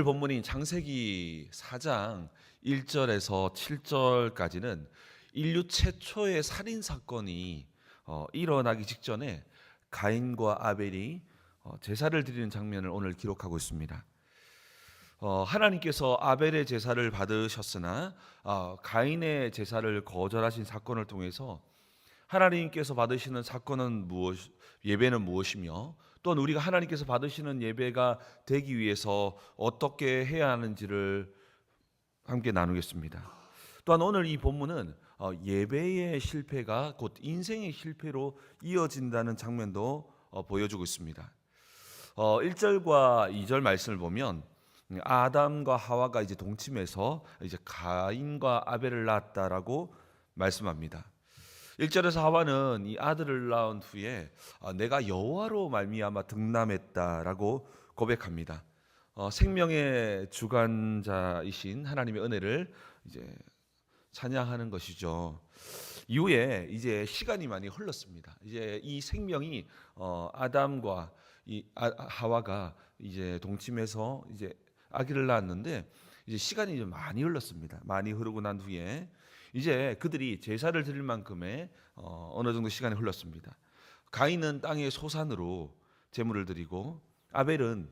오늘 본문인 창세기 4장 1절에서 7절까지는 인류 최초의 살인 사건이 일어나기 직전에 가인과 아벨이 제사를 드리는 장면을 오늘 기록하고 있습니다. 하나님께서 아벨의 제사를 받으셨으나 가인의 제사를 거절하신 사건을 통해서 하나님께서 받으시는 사건은 예배는 무엇이며 또한 우리가 하나님께서 받으시는 예배가 되기 위해서 어떻게 해야 하는지를 함께 나누겠습니다. 또한 오늘 이 본문은 예배의 실패가 곧 인생의 실패로 이어진다는 장면도 보여주고 있습니다. 1절과 2절 말씀을 보면 아담과 하와가 이제 동침해서 이제 가인과 아벨을 낳았다라고 말씀합니다. 1절에서 하와는 이 아들을 낳은 후에 내가 여호와로 말미암아 득남했다라고 고백합니다. 생명의 주관자이신 하나님의 은혜를 이제 찬양하는 것이죠. 이후에 이제 시간이 많이 흘렀습니다. 이제 이 생명이 아담과 이 하와가 이제 동침해서 이제 아기를 낳았는데 이제 시간이 좀 많이 흘렀습니다. 많이 흐르고 난 후에 이제 그들이 제사를 드릴 만큼의 어느 정도 시간이 흘렀습니다. 가인은 땅의 소산으로 제물을 드리고 아벨은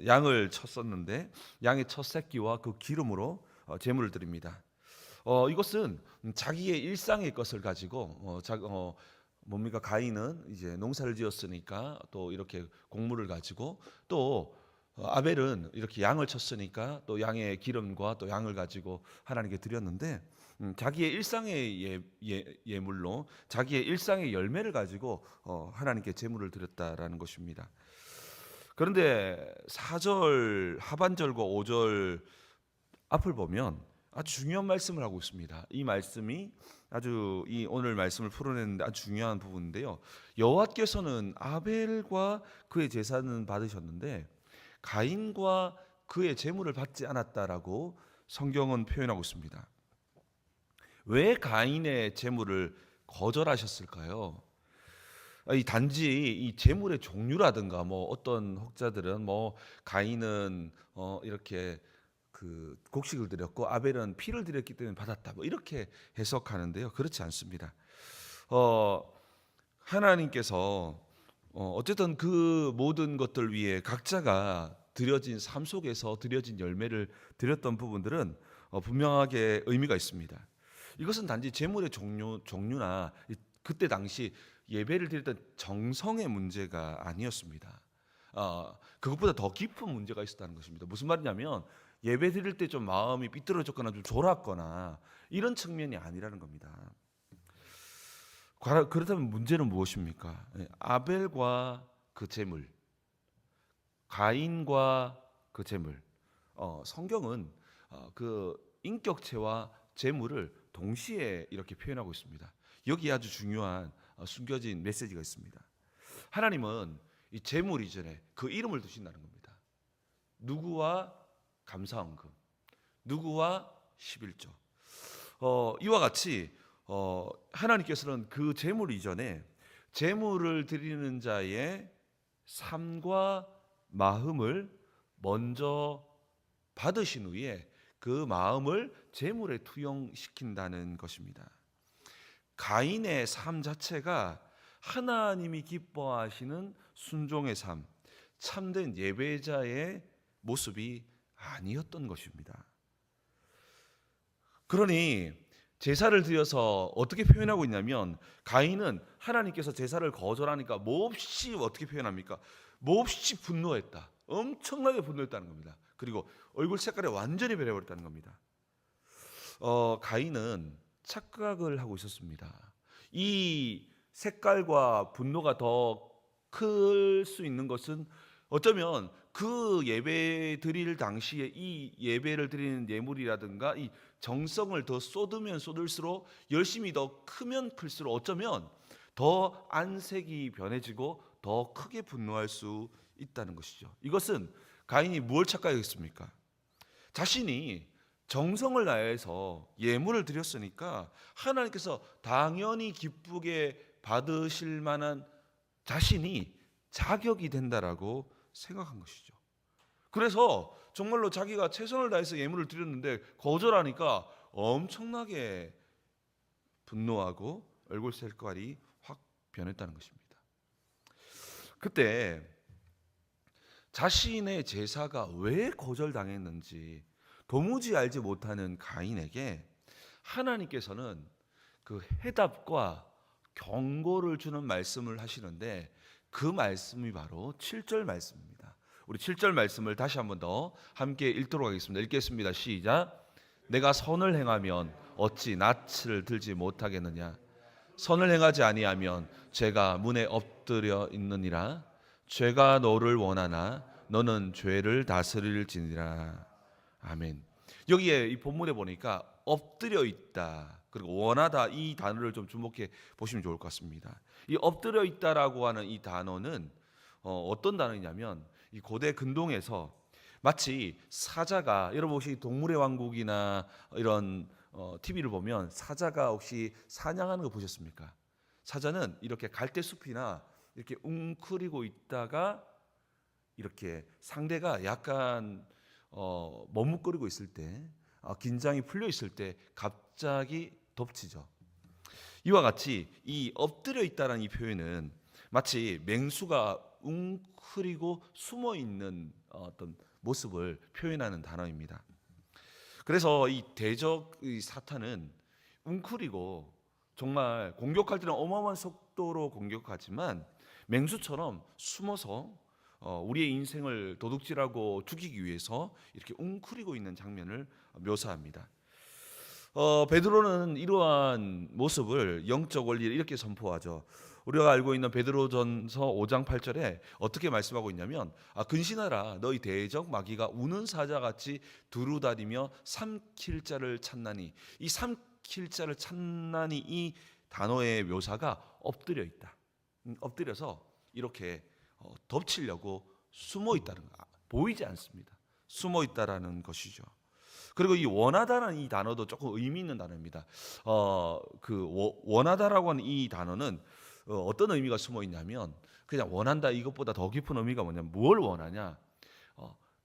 양을 쳤었는데 양의 첫 새끼와 그 기름으로 제물을 드립니다. 이것은 자기의 일상의 것을 가지고 뭡니까 가인은 이제 농사를 지었으니까 또 이렇게 곡물을 가지고 또 아벨은 이렇게 양을 쳤으니까 또 양의 기름과 또 양을 가지고 하나님께 드렸는데 자기의 일상의 예물로 자기의 일상의 열매를 가지고 하나님께 제물을 드렸다라는 것입니다. 그런데 4절 하반절과 5절 앞을 보면 아주 중요한 말씀을 하고 있습니다. 이 말씀이 아주 이 오늘 말씀을 풀어내는데 아주 중요한 부분인데요. 여호와께서는 아벨과 그의 제사는 받으셨는데 가인과 그의 제물을 받지 않았다라고 성경은 표현하고 있습니다. 왜 가인의 제물을 거절하셨을까요? 이 단지 이 제물의 종류라든가 뭐 어떤 혹자들은 뭐 가인은 이렇게 그 곡식을 드렸고 아벨은 피를 드렸기 때문에 받았다 뭐 이렇게 해석하는데요. 그렇지 않습니다. 하나님께서 어쨌든 그 모든 것들 위해 각자가 드려진 삶 속에서 드려진 열매를 드렸던 부분들은 분명하게 의미가 있습니다. 이것은 단지 제물의 종류나 그때 당시 예배를 드렸던 정성의 문제가 아니었습니다. 그것보다 더 깊은 문제가 있었다는 것입니다. 무슨 말이냐면 예배 드릴 때 좀 마음이 삐뚤어졌거나 좀 졸았거나 이런 측면이 아니라는 겁니다. 그렇다면 문제는 무엇입니까? 아벨과 그 제물, 가인과 그 제물. 성경은 그 인격체와 제물을 동시에 이렇게 표현하고 있습니다. 여기 아주 중요한 숨겨진 메시지가 있습니다. 하나님은 이 제물 이전에 그 이름을 두신다는 겁니다. 누구와 감사헌금, 누구와 11조. 이와 같이 하나님께서는 그 제물 이전에 제물을 드리는 자의 삶과 마음을 먼저 받으신 후에 그 마음을 제물에 투영시킨다는 것입니다. 가인의 삶 자체가 하나님이 기뻐하시는 순종의 삶, 참된 예배자의 모습이 아니었던 것입니다. 그러니 제사를 드려서 어떻게 표현하고 있냐면 가인은 하나님께서 제사를 거절하니까 몹시 어떻게 표현합니까? 몹시 분노했다. 엄청나게 분노했다는 겁니다. 그리고 얼굴 색깔이 완전히 변해버렸다는 겁니다. 가인은 착각을 하고 있었습니다. 이 색깔과 분노가 더 클 수 있는 것은 어쩌면 그 예배 드릴 당시에 이 예배를 드리는 예물이라든가 이 정성을 더 쏟으면 쏟을수록 열심히 더 크면 클수록 어쩌면 더 안색이 변해지고 더 크게 분노할 수 있다는 것이죠. 이것은 가인이 무엇을 착각했습니까? 자신이 정성을 다해서 예물을 드렸으니까 하나님께서 당연히 기쁘게 받으실 만한 자신이 자격이 된다라고 생각한 것이죠. 그래서 정말로 자기가 최선을 다해서 예물을 드렸는데 거절하니까 엄청나게 분노하고 얼굴 색깔이 확 변했다는 것입니다. 그때 자신의 제사가 왜 거절당했는지 도무지 알지 못하는 가인에게 하나님께서는 그 해답과 경고를 주는 말씀을 하시는데, 그 말씀이 바로 7절 말씀입니다. 우리 7절 말씀을 다시 한번 더 함께 읽도록 하겠습니다. 읽겠습니다. 시작. 내가 선을 행하면 어찌 낯을 들지 못하겠느냐. 선을 행하지 아니하면 죄가 문에 엎드려 있느니라. 죄가 너를 원하나 너는 죄를 다스릴지니라. 아멘. 여기에 이 본문에 보니까 엎드려 있다 그리고 원하다, 이 단어를 좀 주목해 보시면 좋을 것 같습니다. 이 엎드려 있다라고 하는 이 단어는 어떤 단어냐면, 이 고대 근동에서 마치 사자가, 여러분 혹시 동물의 왕국이나 이런 TV를 보면 사자가 혹시 사냥하는 거 보셨습니까? 사자는 이렇게 갈대숲이나 이렇게 웅크리고 있다가 이렇게 상대가 약간 머뭇거리고 있을 때, 긴장이 풀려 있을 때 갑자기 덮치죠. 이와 같이 이 엎드려 있다라는 이 표현은 마치 맹수가 웅크리고 숨어 있는 어떤 모습을 표현하는 단어입니다. 그래서 이 대적 사탄은 웅크리고 정말 공격할 때는 어마어마한 속도로 공격하지만 맹수처럼 숨어서 우리의 인생을 도둑질하고 죽이기 위해서 이렇게 웅크리고 있는 장면을 묘사합니다. 베드로는 이러한 모습을 영적 원리를 이렇게 선포하죠. 우리가 알고 있는 베드로전서 5장 8절에 어떻게 말씀하고 있냐면, 근신하라, 너희 대적 마귀가 우는 사자같이 두루다니며 삼킬 자를 찾나니. 이 삼킬 자를 찾나니, 이 단어의 묘사가 엎드려 있다, 엎드려서 이렇게 덮치려고 숨어 있다는 거, 보이지 않습니다. 숨어 있다라는 것이죠. 그리고 이 원하다라는 이 단어도 조금 의미 있는 단어입니다. 원하다라고 하는 이 단어는 어떤 의미가 숨어 있냐면, 그냥 원한다 이것보다 더 깊은 의미가 뭐냐면, 뭘 원하냐?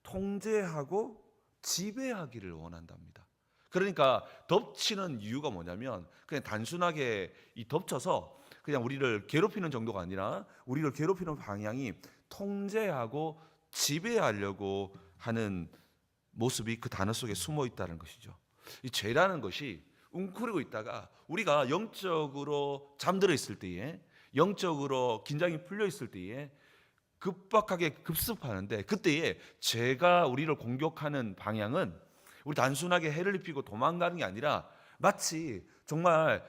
통제하고 지배하기를 원한답니다. 그러니까 덮치는 이유가 뭐냐면, 그냥 단순하게 이 덮쳐서 그냥 우리를 괴롭히는 정도가 아니라 우리를 괴롭히는 방향이 통제하고 지배하려고 하는 모습이 그 단어 속에 숨어 있다는 것이죠. 이 죄라는 것이 웅크리고 있다가 우리가 영적으로 잠들어 있을 때에, 영적으로 긴장이 풀려 있을 때에 급박하게 급습하는데, 그때에 죄가 우리를 공격하는 방향은 우리 단순하게 해를 입히고 도망가는 게 아니라 마치 정말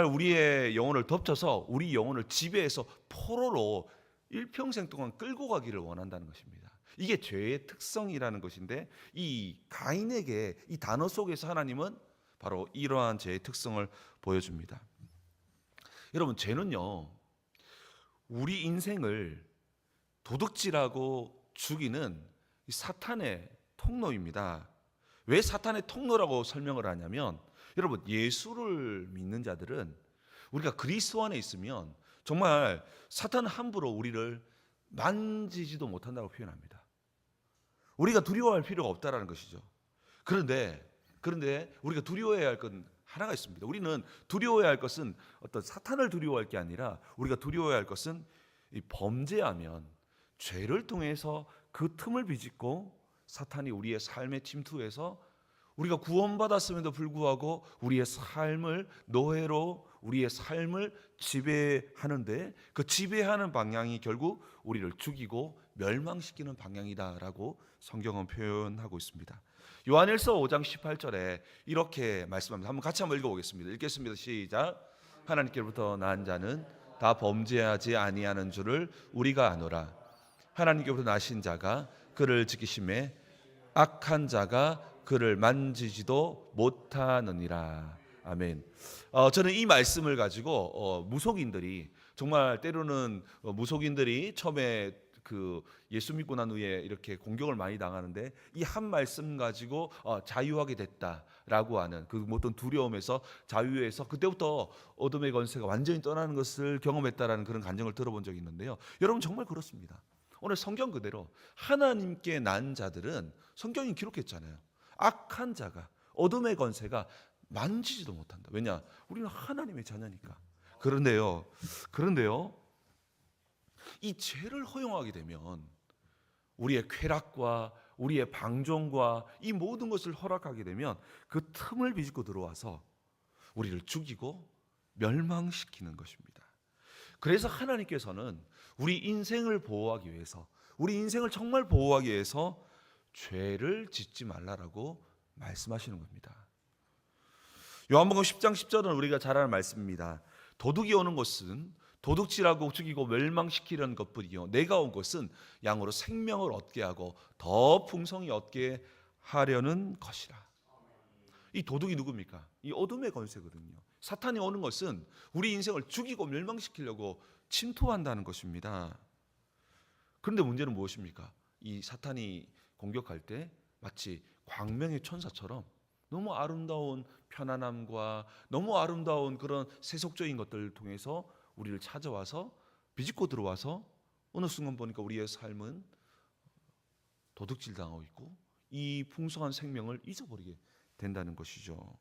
우리의 영혼을 덮쳐서 우리 영혼을 지배해서 포로로 일평생 동안 끌고 가기를 원한다는 것입니다. 이게 죄의 특성이라는 것인데, 이 가인에게 이 단어 속에서 하나님은 바로 이러한 죄의 특성을 보여줍니다. 여러분, 죄는요, 우리 인생을 도둑질하고 죽이는 사탄의 통로입니다. 왜 사탄의 통로라고 설명을 하냐면, 여러분, 예수를 믿는 자들은 우리가 그리스도 안에 있으면 정말 사탄은 함부로 우리를 만지지도 못한다고 표현합니다. 우리가 두려워할 필요가 없다라는 것이죠. 그런데 우리가 두려워해야 할 건 하나가 있습니다. 우리는 두려워해야 할 것은 어떤 사탄을 두려워할 게 아니라, 우리가 두려워해야 할 것은 이 범죄하면 죄를 통해서 그 틈을 비집고 사탄이 우리의 삶에 침투해서 우리가 구원받았음에도 불구하고 우리의 삶을 노예로, 우리의 삶을 지배하는데, 그 지배하는 방향이 결국 우리를 죽이고 멸망시키는 방향이다라고 성경은 표현하고 있습니다. 요한일서 5장 18절에 이렇게 말씀합니다. 같이 한번 읽어보겠습니다. 읽겠습니다. 시작. 하나님께로부터 난 자는 다 범죄하지 아니하는 줄을 우리가 아노라. 하나님께로부터 나신 자가 그를 지키심에 악한 자가 그를 만지지도 못하느니라. 아멘. 저는 이 말씀을 가지고 무속인들이, 정말 때로는 무속인들이 처음에 그 예수 믿고 난 후에 이렇게 공격을 많이 당하는데, 이 한 말씀 가지고 자유하게 됐다라고 하는 그 어떤 두려움에서 자유해서 그때부터 어둠의 권세가 완전히 떠나는 것을 경험했다라는 그런 간증을 들어본 적이 있는데요. 여러분, 정말 그렇습니다. 오늘 성경 그대로 하나님께 난 자들은 성경이 기록했잖아요. 악한 자가, 어둠의 권세가 만지지도 못한다. 왜냐? 우리는 하나님의 자녀니까. 그런데요, 이 죄를 허용하게 되면 우리의 쾌락과 우리의 방종과 이 모든 것을 허락하게 되면 그 틈을 비집고 들어와서 우리를 죽이고 멸망시키는 것입니다. 그래서 하나님께서는 우리 인생을 보호하기 위해서, 우리 인생을 정말 보호하기 위해서 죄를 짓지 말라라고 말씀하시는 겁니다. 요한복음 10장 10절은 우리가 잘 아는 말씀입니다. 도둑이 오는 것은 도둑질하고 죽이고 멸망시키려는 것뿐이요 내가 온 것은 양으로 생명을 얻게 하고 더 풍성히 얻게 하려는 것이라. 이 도둑이 누굽니까? 이 어둠의 권세거든요. 사탄이 오는 것은 우리 인생을 죽이고 멸망시키려고 침투한다는 것입니다. 그런데 문제는 무엇입니까? 이 사탄이 공격할 때 마치 광명의 천사처럼 너무 아름다운 편안함과 너무 아름다운 그런 세속적인 것들을 통해서 우리를 찾아와서 비집고 들어와서 어느 순간 보니까 우리의 삶은 도둑질 당하고 있고 이 풍성한 생명을 잊어버리게 된다는 것이죠.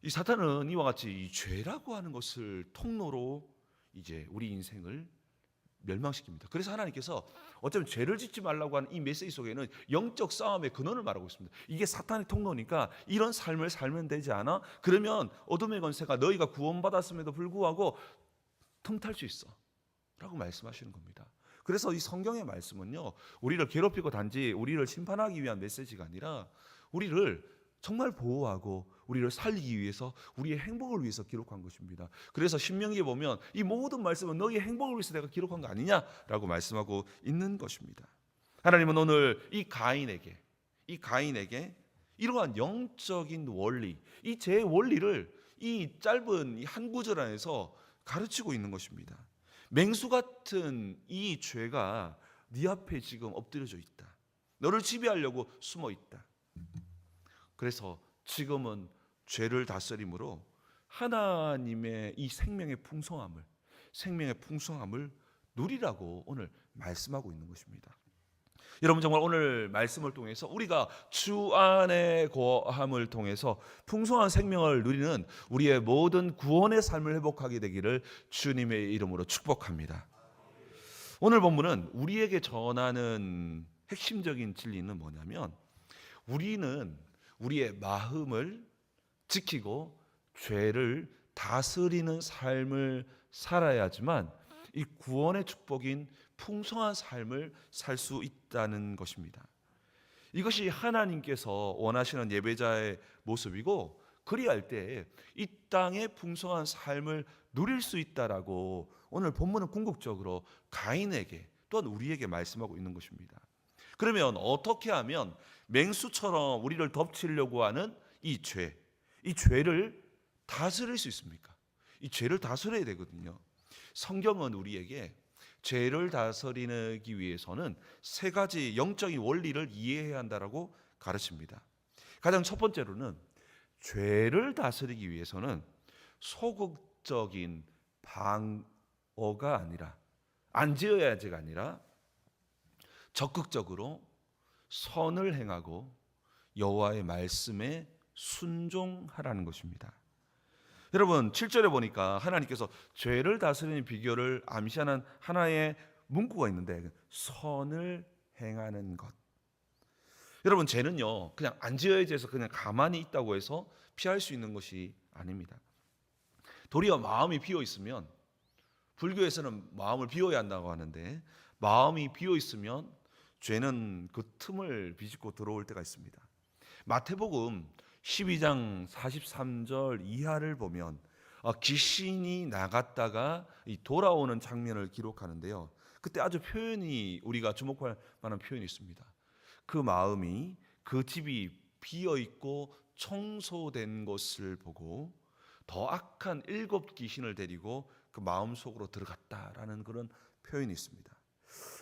이 사탄은 이와 같이 이 죄라고 하는 것을 통로로 이제 우리 인생을 멸망시킵니다. 그래서 하나님께서 어쩌면 죄를 짓지 말라고 하는 이 메시지 속에는 영적 싸움의 근원을 말하고 있습니다. 이게 사탄의 통로니까 이런 삶을 살면 되지 않아? 그러면 어둠의 권세가 너희가 구원받았음에도 불구하고 틈탈 수 있어 라고 말씀하시는 겁니다. 그래서 이 성경의 말씀은요, 우리를 괴롭히고 단지 우리를 심판하기 위한 메시지가 아니라 우리를 정말 보호하고 우리를 살리기 위해서, 우리의 행복을 위해서 기록한 것입니다. 그래서 신명기에 보면 이 모든 말씀은 너희의 행복을 위해서 내가 기록한 거 아니냐라고 말씀하고 있는 것입니다. 하나님은 오늘 이 가인에게 이러한 영적인 원리, 이 제 원리를 이 짧은 이 한 구절 안에서 가르치고 있는 것입니다. 맹수 같은 이 죄가 네 앞에 지금 엎드려져 있다. 너를 지배하려고 숨어 있다. 그래서 지금은 죄를 다스림으로 하나님의 이 생명의 풍성함을 누리라고 오늘 말씀하고 있는 것입니다. 여러분, 정말 오늘 말씀을 통해서 우리가 주 안에 거함을 통해서 풍성한 생명을 누리는 우리의 모든 구원의 삶을 회복하게 되기를 주님의 이름으로 축복합니다. 오늘 본문은 우리에게 전하는 핵심적인 진리는 뭐냐면, 우리는 우리의 마음을 지키고 죄를 다스리는 삶을 살아야지만 이 구원의 축복인 풍성한 삶을 살 수 있다는 것입니다. 이것이 하나님께서 원하시는 예배자의 모습이고, 그리할 때 이 땅의 풍성한 삶을 누릴 수 있다라고 오늘 본문은 궁극적으로 가인에게 또한 우리에게 말씀하고 있는 것입니다. 그러면 어떻게 하면 맹수처럼 우리를 덮치려고 하는 이 죄를 다스릴 수 있습니까? 이 죄를 다스려야 되거든요. 성경은 우리에게 죄를 다스리기 위해서는 세 가지 영적인 원리를 이해해야 한다라고 가르칩니다. 가장 첫 번째로는 죄를 다스리기 위해서는 소극적인 방어가 아니라, 안지어야지가 아니라 적극적으로 선을 행하고 여호와의 말씀에 순종하라는 것입니다. 여러분, 7절에 보니까 하나님께서 죄를 다스리는 비결을 암시하는 하나의 문구가 있는데, 선을 행하는 것. 여러분, 죄는요 그냥 안 지어야지해서 그냥 가만히 있다고 해서 피할 수 있는 것이 아닙니다. 도리어 마음이 비어 있으면, 불교에서는 마음을 비워야 한다고 하는데, 마음이 비어 있으면 죄는 그 틈을 비집고 들어올 때가 있습니다. 마태복음 12장 43절 이하를 보면 귀신이 나갔다가 돌아오는 장면을 기록하는데요. 그때 아주 표현이, 우리가 주목할 만한 표현이 있습니다. 그 마음이, 그 집이 비어 있고 청소된 것을 보고 더 악한 7 귀신을 데리고 그 마음 속으로 들어갔다라는 그런 표현이 있습니다.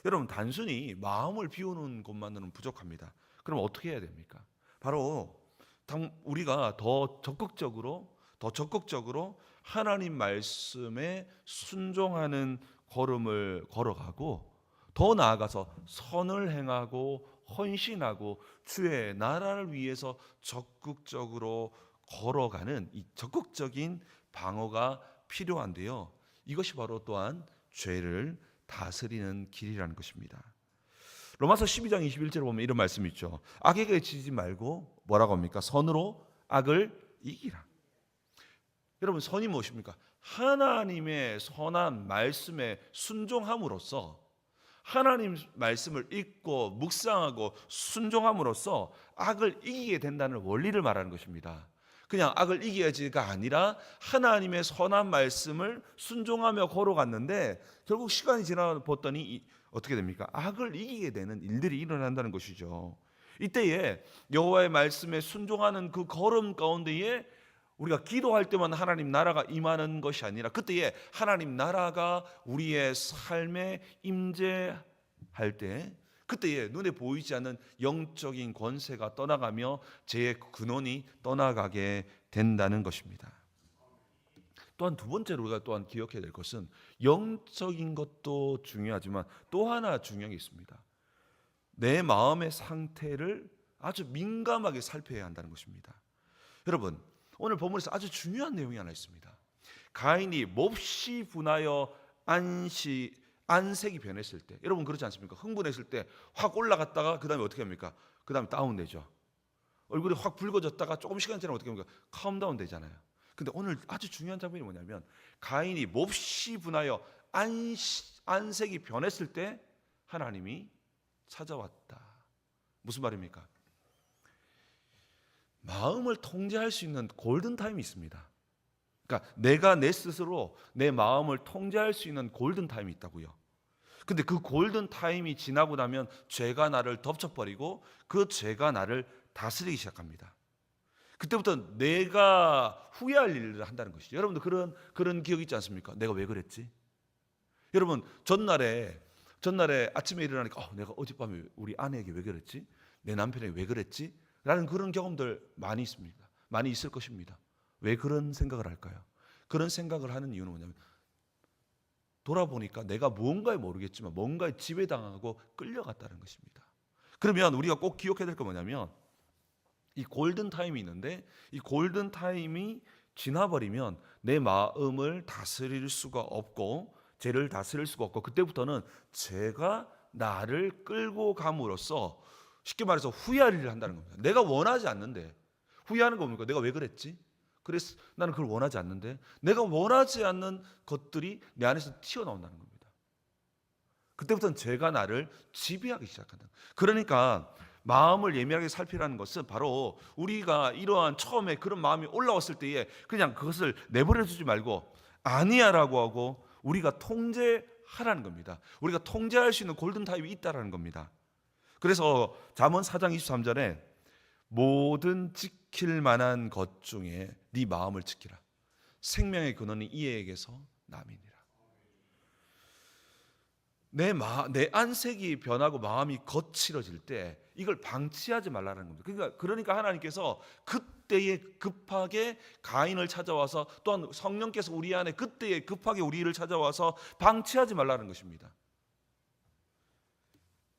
여러분, 단순히 마음을 비우는 것만으로는 부족합니다. 그럼 어떻게 해야 됩니까? 바로 우리가 더 적극적으로 하나님 말씀에 순종하는 걸음을 걸어가고, 더 나아가서 선을 행하고 헌신하고 주의 나라를 위해서 적극적으로 걸어가는 이 적극적인 방어가 필요한데요. 이것이 바로 또한 죄를 다스리는 길이라는 것입니다. 로마서 12장 21절에 보면 이런 말씀이 있죠. 악에게 지지 말고 뭐라고 합니까? 선으로 악을 이기라. 여러분, 선이 무엇입니까? 하나님의 선한 말씀에 순종함으로써, 하나님 말씀을 읽고 묵상하고 순종함으로써 악을 이기게 된다는 원리를 말하는 것입니다. 그냥 악을 이겨야지가 아니라 하나님의 선한 말씀을 순종하며 걸어갔는데 결국 시간이 지나 봤더니 어떻게 됩니까? 악을 이기게 되는 일들이 일어난다는 것이죠. 이때에 여호와의 말씀에 순종하는 그 걸음 가운데에 우리가 기도할 때만 하나님 나라가 임하는 것이 아니라 그때에 하나님 나라가 우리의 삶에 임재할 때, 그때에 눈에 보이지 않는 영적인 권세가 떠나가며 죄의 근원이 떠나가게 된다는 것입니다. 또한 두 번째로 우리가 또한 기억해야 될 것은 영적인 것도 중요하지만 또 하나 중요한 게 있습니다. 내 마음의 상태를 아주 민감하게 살펴야 한다는 것입니다. 여러분, 오늘 본문에서 아주 중요한 내용이 하나 있습니다. 가인이 몹시 분하여 안색이 변했을 때, 여러분 그렇지 않습니까? 흥분했을 때 확 올라갔다가 그 다음에 어떻게 합니까? 그 다음에 다운되죠. 얼굴이 확 붉어졌다가 조금 시간 지나면 어떻게 합니까? 캄다운 되잖아요. 근데 오늘 아주 중요한 장면이 뭐냐면 가인이 몹시 분하여 안색이 변했을 때 하나님이 찾아왔다. 무슨 말입니까? 마음을 통제할 수 있는 골든타임이 있습니다. 그러니까 내가 내 스스로 내 마음을 통제할 수 있는 골든타임이 있다고요. 근데 그 골든타임이 지나고 나면 죄가 나를 덮쳐버리고 그 죄가 나를 다스리기 시작합니다. 그때부터 내가 후회할 일을 한다는 것이죠. 여러분도 그런 기억 있지 않습니까? 내가 왜 그랬지? 여러분 전날에 아침에 일어나니까 내가 어젯밤에 우리 아내에게 왜 그랬지? 내 남편에게 왜 그랬지? 라는 그런 경험들 많이 있습니다. 많이 있을 것입니다. 왜 그런 생각을 할까요? 그런 생각을 하는 이유는 뭐냐면 돌아보니까 내가 무언가에 모르겠지만 뭔가에 지배당하고 끌려갔다는 것입니다. 그러면 우리가 꼭 기억해야 될 건 뭐냐면 이 골든타임이 있는데 이 골든타임이 지나버리면 내 마음을 다스릴 수가 없고 죄를 다스릴 수가 없고 그때부터는 죄가 나를 끌고 감으로써 쉽게 말해서 후회할 일을 한다는 겁니다. 내가 원하지 않는데 후회하는 거 뭡니까? 내가 왜 그랬지? 그래서 나는 그걸 원하지 않는데 내가 원하지 않는 것들이 내 안에서 튀어나온다는 겁니다. 그때부터는 죄가 나를 지배하기 시작한다. 그러니까 마음을 예민하게 살피라는 것은 바로 우리가 이러한 처음에 그런 마음이 올라왔을 때에 그냥 그것을 내버려 두지 말고 아니야라고 하고 우리가 통제하라는 겁니다. 우리가 통제할 수 있는 골든타임이 있다라는 겁니다. 그래서 잠언 4장 23절에 모든 지킬 만한 것 중에 네 마음을 지키라. 생명의 근원이 이에게서 남이니라. 내 안색이 변하고 마음이 거칠어질 때 이걸 방치하지 말라는 겁니다. 그러니까 하나님께서 그때에 급하게 가인을 찾아와서 또한 성령께서 우리 안에 그때에 급하게 우리를 찾아와서 방치하지 말라는 것입니다.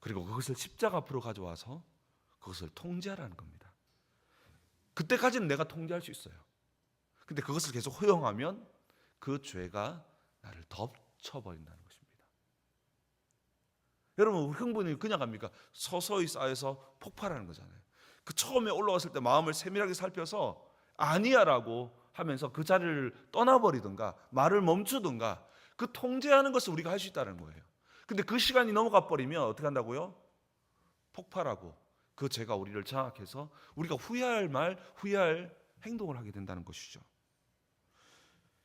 그리고 그것을 십자가 앞으로 가져와서 그것을 통제하라는 겁니다. 그때까지는 내가 통제할 수 있어요. 근데 그것을 계속 허용하면 그 죄가 나를 덮쳐버린다는 것입니다. 여러분 흥분이 그냥 갑니까? 서서히 쌓여서 폭발하는 거잖아요. 그 처음에 올라왔을 때 마음을 세밀하게 살펴서 아니야라고 하면서 그 자리를 떠나버리든가 말을 멈추든가 그 통제하는 것을 우리가 할 수 있다는 거예요. 근데 그 시간이 넘어가 버리면 어떻게 한다고요? 폭발하고 그 죄가 우리를 장악해서 우리가 후회할 행동을 하게 된다는 것이죠.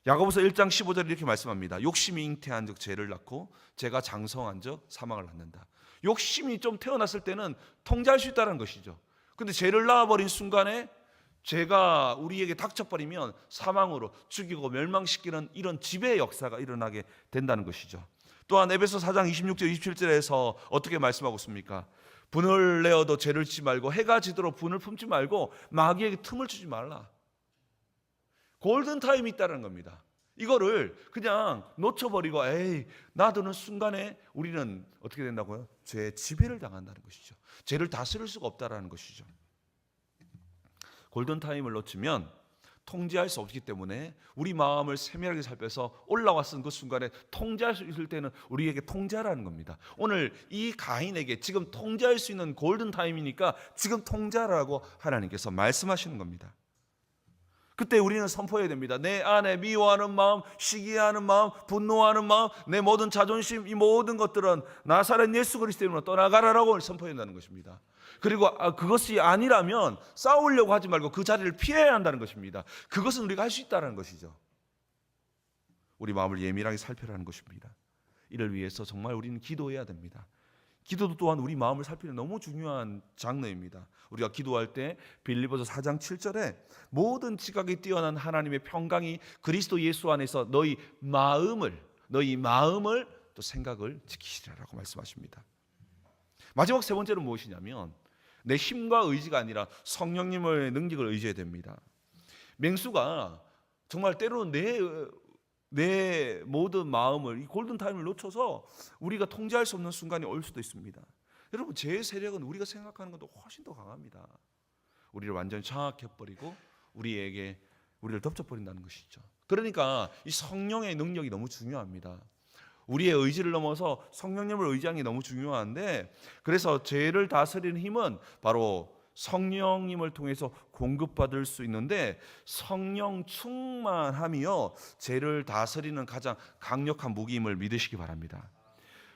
야고보서 1장 15절에 이렇게 말씀합니다. 욕심이 잉태한즉 죄를 낳고 죄가 장성한즉 사망을 낳는다. 욕심이 좀 태어났을 때는 통제할 수 있다는 것이죠. 근데 죄를 낳아버린 순간에 죄가 우리에게 닥쳐버리면 사망으로 죽이고 멸망시키는 이런 지배의 역사가 일어나게 된다는 것이죠. 또한 에베소 4장 26절 27절에서 어떻게 말씀하고 있습니까? 분을 내어도 죄를 짓지 말고 해가 지도록 분을 품지 말고 마귀에게 틈을 주지 말라. 골든타임이 있다는 겁니다. 이거를 그냥 놓쳐버리고 에이 놔두는 순간에 우리는 어떻게 된다고요? 죄의 지배를 당한다는 것이죠. 죄를 다스릴 수가 없다라는 것이죠. 골든타임을 놓치면 통제할 수 없기 때문에 우리 마음을 세밀하게 살펴서 올라왔은 그 순간에 통제할 수 있을 때는 우리에게 통제하라는 겁니다. 오늘 이 가인에게 지금 통제할 수 있는 골든타임이니까 지금 통제하라고 하나님께서 말씀하시는 겁니다. 그때 우리는 선포해야 됩니다. 내 안에 미워하는 마음, 시기하는 마음, 분노하는 마음, 내 모든 자존심, 이 모든 것들은 나사렛 예수 그리스도로 떠나가라라고 선포해야 한다는 것입니다. 그리고 그것이 아니라면 싸우려고 하지 말고 그 자리를 피해야 한다는 것입니다. 그것은 우리가 할 수 있다는 것이죠. 우리 마음을 예민하게 살펴라는 것입니다. 이를 위해서 정말 우리는 기도해야 됩니다. 기도도 또한 우리 마음을 살피는 너무 중요한 장르입니다. 우리가 기도할 때 빌립보서 4장 7절에 모든 지각이 뛰어난 하나님의 평강이 그리스도 예수 안에서 너희 마음을 또 생각을 지키시라라고 말씀하십니다. 마지막 세 번째는 무엇이냐면 내 힘과 의지가 아니라 성령님의 능력을 의지해야 됩니다. 맹수가 정말 때로는 내 모든 마음을 이 골든타임을 놓쳐서 우리가 통제할 수 없는 순간이 올 수도 있습니다. 여러분 죄의 세력은 우리가 생각하는 것도 훨씬 더 강합니다. 우리를 완전히 장악해버리고 우리를 덮쳐버린다는 것이죠. 그러니까 이 성령의 능력이 너무 중요합니다. 우리의 의지를 넘어서 성령님을 의지하는 게 너무 중요한데, 그래서 죄를 다스리는 힘은 바로 성령님을 통해서 공급받을 수 있는데, 성령 충만함이요 죄를 다스리는 가장 강력한 무기임을 믿으시기 바랍니다.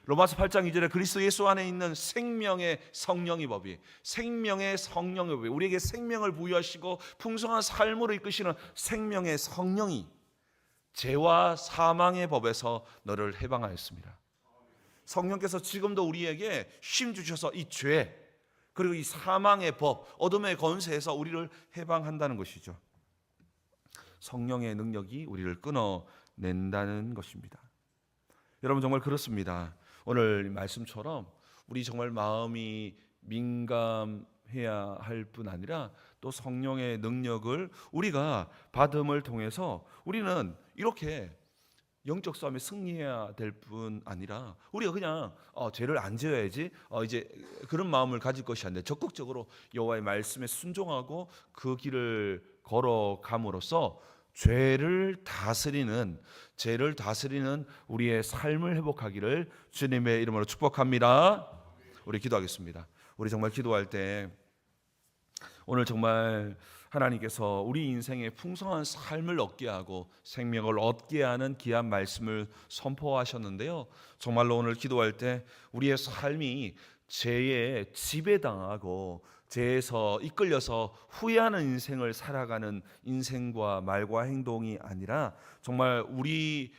로마서 8장 2절에 그리스도 예수 안에 있는 생명의 성령의 법이 우리에게 생명을 부여하시고 풍성한 삶으로 이끄시는 생명의 성령이 죄와 사망의 법에서 너를 해방하였습니다. 성령께서 지금도 우리에게 힘 주셔서 이 죄 그리고 이 사망의 법, 어둠의 권세에서 우리를 해방한다는 것이죠. 성령의 능력이 우리를 끊어낸다는 것입니다. 여러분 정말 그렇습니다. 오늘 말씀처럼 우리 정말 마음이 민감해야 할 뿐 아니라 또 성령의 능력을 우리가 받음을 통해서 우리는 이렇게 영적 싸움에 승리해야 될 뿐 아니라 우리가 그냥 죄를 안 지어야지 이제 그런 마음을 가질 것이 아니라 적극적으로 여호와의 말씀에 순종하고 그 길을 걸어감으로써 죄를 다스리는 우리의 삶을 회복하기를 주님의 이름으로 축복합니다. 우리 기도하겠습니다. 우리 정말 기도할 때 오늘 정말 하나님께서 우리 인생에 풍성한 삶을 얻게 하고 생명을 얻게 하는 귀한 말씀을 선포하셨는데요. 정말로 오늘 기도할 때 우리의 삶이 죄에 지배당하고 죄에서 이끌려서 후회하는 인생을 살아가는 인생과 말과 행동이 아니라 정말 우리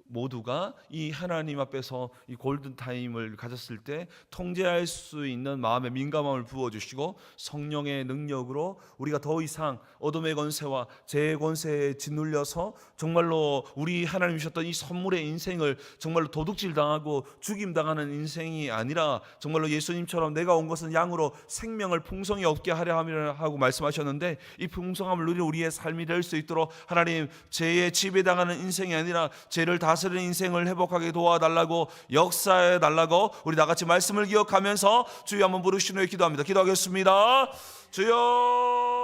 모두가 이 하나님 앞에서 이 골든타임을 가졌을 때 통제할 수 있는 마음의 민감함을 부어주시고 성령의 능력으로 우리가 더 이상 어둠의 권세와 죄의 권세에 짓눌려서 정말로 우리 하나님 주셨던 이 선물의 인생을 정말로 도둑질 당하고 죽임 당하는 인생이 아니라 정말로 예수님처럼 내가 온 것은 양으로 생명을 풍성히 얻게 하려 함이라 하고 말씀하셨는데, 이 풍성함을 누리는 우리의 삶이 될 수 있도록 하나님 죄에 지배당하는 인생이 아니라 죄를 다스리는 인생을 회복하게 도와달라고 역사해 달라고 우리 다 같이 말씀을 기억하면서 주여 한번 부르시는 후에 기도합니다. 기도하겠습니다. 주여